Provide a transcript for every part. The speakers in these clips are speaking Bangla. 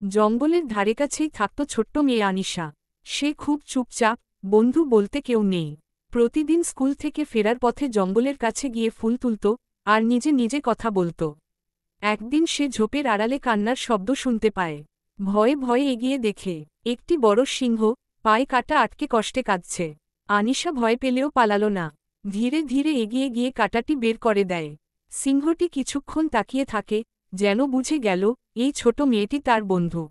জঙ্গলের ধারে কাছেই থাকত ছোট্ট মেয়ে আনিশা। সে খুব চুপচাপ, বন্ধু বলতে কেউ নেই। প্রতিদিন স্কুল থেকে ফেরার পথে জঙ্গলের কাছে গিয়ে ফুল তুলত আর নিজে নিজে কথা বলত। একদিন সে ঝোপের আড়ালে কান্নার শব্দ শুনতে পায়। ভয়ে ভয়ে এগিয়ে দেখে একটি বড় সিংহ পায়ে কাটা আটকে কষ্টে কাঁদছে। আনিশা ভয় পেলেও পালালো না। ধীরে ধীরে এগিয়ে গিয়ে কাঁটাটি বের করে দেয়। সিংহটি কিছুক্ষণ তাকিয়ে থাকে, যেন বুঝে গেল এই ছোট মেয়েটি তার বন্ধু।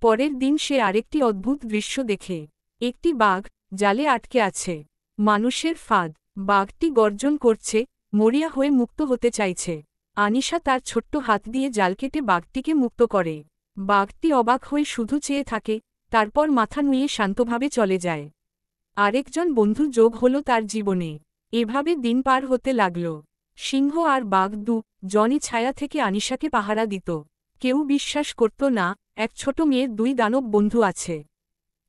পরের দিন সে আরেকটি অদ্ভুত দৃশ্য দেখে। একটি বাঘ জালে আটকে আছে। মানুষের ফাঁদ। বাঘটি গর্জন করছে, মরিয়া হয়ে মুক্ত হতে চাইছে। আনিশা তার ছোট্ট হাত দিয়ে জাল কেটে বাঘটিকে মুক্ত করে। বাঘটি অবাক হয়ে শুধু চেয়ে থাকে, তারপর মাথা নুয়ে শান্তভাবে চলে যায়। আরেকজন বন্ধু যোগ হল তার জীবনে। এভাবে দিন পার হতে লাগল। সিংহ আর বাঘ জনই ছায়া থেকে আনিশাকে পাহারা দিত। কেউ বিশ্বাস করত না এক ছোট মেয়ের দুই দানব বন্ধু আছে।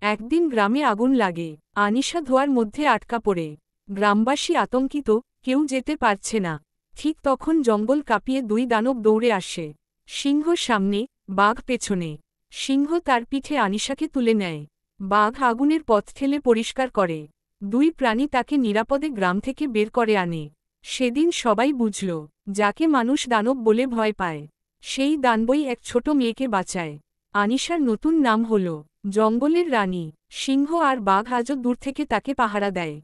একদিন গ্রামে আগুন লাগে। আনিশা ধোঁয়ার মধ্যে আটকা পড়ে। গ্রামবাসী আতঙ্কিত, কেউ যেতে পারছে না। ঠিক তখন জঙ্গল কাঁপিয়ে দুই দানব দৌড়ে আসে। সিংহ সামনে, বাঘ পেছনে। সিংহ তার পিঠে আনিশাকে তুলে নেয়। বাঘ আগুনের পথ ঠেলে পরিষ্কার করে। দুই প্রাণী তাকে নিরাপদে গ্রাম থেকে বের করে আনে। সেদিন সবাই বুঝল, যাকে মানুষ দানব বলে ভয় পায়, সেই দানবই এক ছোট মেয়েকে বাঁচায়। আনিশার নতুন নাম হল জঙ্গলের রানী। সিংহ আর বাঘ আজও দূর থেকে তাকে পাহারা দেয়।